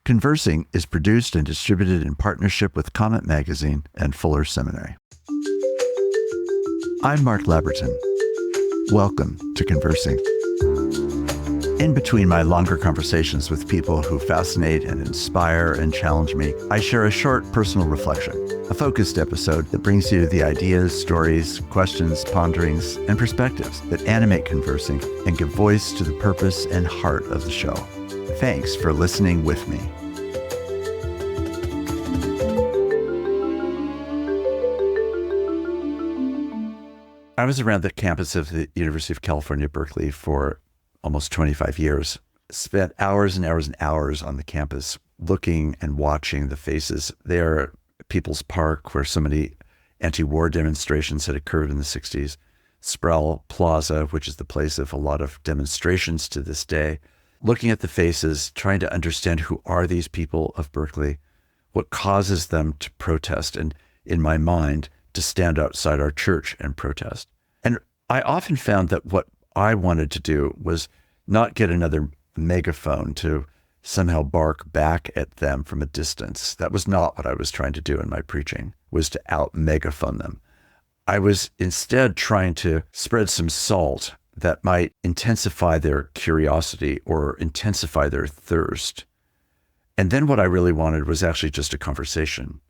Conversing is produced and distributed in partnership with Comment Magazine and Fuller Seminary. I'm Mark Labberton. Welcome to Conversing. In between my longer conversations with people who fascinate and inspire and challenge me, I share a short personal reflection, a focused episode that brings you the ideas, stories, questions, ponderings, and perspectives that animate conversing and give voice to the purpose and heart of the show. Thanks for listening with me. I was around the campus of the University of California, Berkeley for almost 25 years. Spent hours and hours and hours on the campus looking and watching the faces there. People's Park, where so many anti-war demonstrations had occurred in the 60s. Sproul, Plaza, which is the place of a lot of demonstrations to this day. Looking at the faces, trying to understand who are these people of Berkeley, what causes them to protest, and in my mind, to stand outside our church and protest. And I often found that what I wanted to do was not get another megaphone to somehow bark back at them from a distance. That was not what I was trying to do in my preaching, was to out-megaphone them. I was instead trying to spread some salt that might intensify their curiosity or intensify their thirst. And then what I really wanted was actually just a conversation.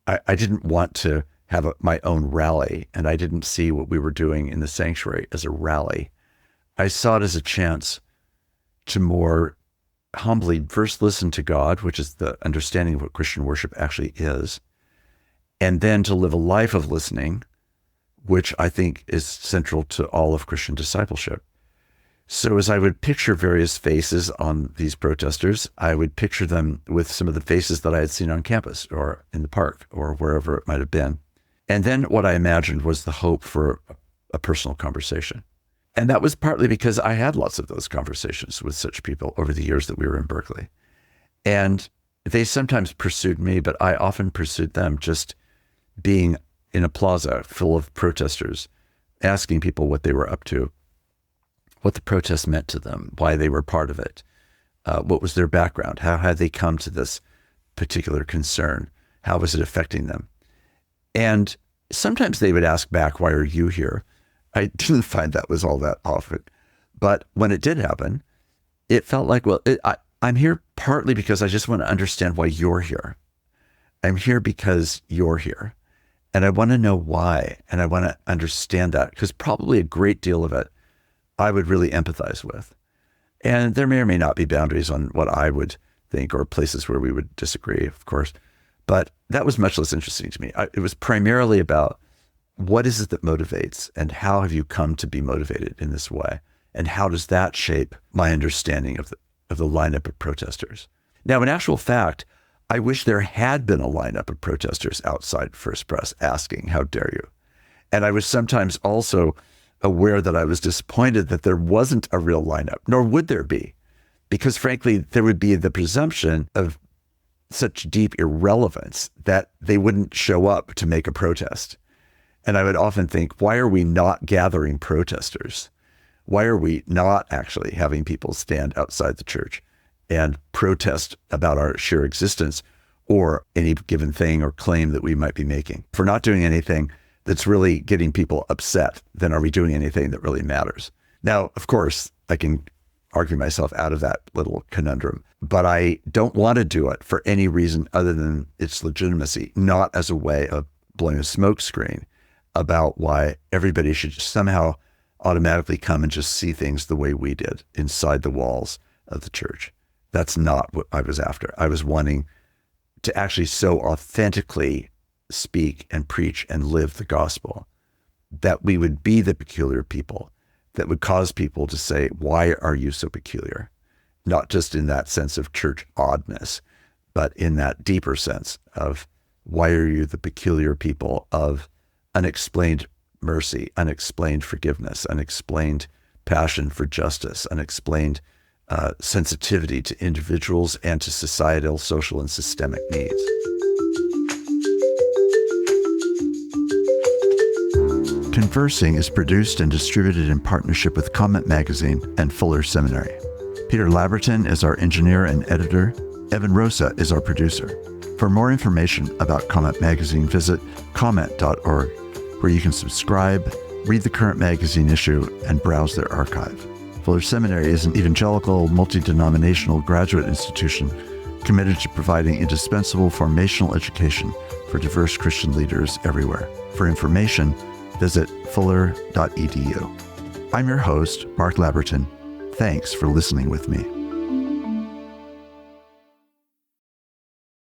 I didn't want to have my own rally, and I didn't see what we were doing in the sanctuary as a rally. I saw it as a chance to more humbly first listen to God, which is the understanding of what Christian worship actually is, and then to live a life of listening, which I think is central to all of Christian discipleship. So as I would picture various faces on these protesters, I would picture them with some of the faces that I had seen on campus or in the park or wherever it might have been. And then what I imagined was the hope for a personal conversation. And that was partly because I had lots of those conversations with such people over the years that we were in Berkeley. And they sometimes pursued me, but I often pursued them, just being in a plaza full of protesters, asking people what they were up to, what the protest meant to them, why they were part of it, what was their background, how had they come to this particular concern, how was it affecting them? And sometimes they would ask back, why are you here? I didn't find that was all that often. But when it did happen, it felt like, well, I'm here partly because I just want to understand why you're here. I'm here because you're here. And I want to know why. And I want to understand that, because probably a great deal of it I would really empathize with. And there may or may not be boundaries on what I would think, or places where we would disagree, of course. But that was much less interesting to me. It was primarily about what is it that motivates, and how have you come to be motivated in this way? And how does that shape my understanding of the lineup of protesters? Now, in actual fact, I wish there had been a lineup of protesters outside First Press asking, how dare you? And I was sometimes also aware that I was disappointed that there wasn't a real lineup, nor would there be, because frankly, there would be the presumption of such deep irrelevance that they wouldn't show up to make a protest. And I would often think, why are we not gathering protesters? Why are we not actually having people stand outside the church and protest about our sheer existence or any given thing or claim that we might be making? If we're not doing anything that's really getting people upset, then are we doing anything that really matters? Now, of course, I can argue myself out of that little conundrum, but I don't want to do it for any reason other than its legitimacy, not as a way of blowing a smokescreen about why everybody should just somehow automatically come and just see things the way we did inside the walls of the church. That's not what I was after. I was wanting to actually so authentically speak and preach and live the gospel that we would be the peculiar people that would cause people to say, why are you so peculiar? Not just in that sense of church oddness, but in that deeper sense of why are you the peculiar people of unexplained mercy, unexplained forgiveness, unexplained passion for justice, unexplained sensitivity to individuals and to societal, social, and systemic needs. Conversing is produced and distributed in partnership with Comment Magazine and Fuller Seminary. Peter Labberton is our engineer and editor, Evan Rosa is our producer. For more information about Comment Magazine, visit comment.org, where you can subscribe, read the current magazine issue, and browse their archive. Fuller Seminary is an evangelical, multi-denominational graduate institution committed to providing indispensable formational education for diverse Christian leaders everywhere. For information, visit fuller.edu. I'm your host, Mark Labberton. Thanks for listening with me.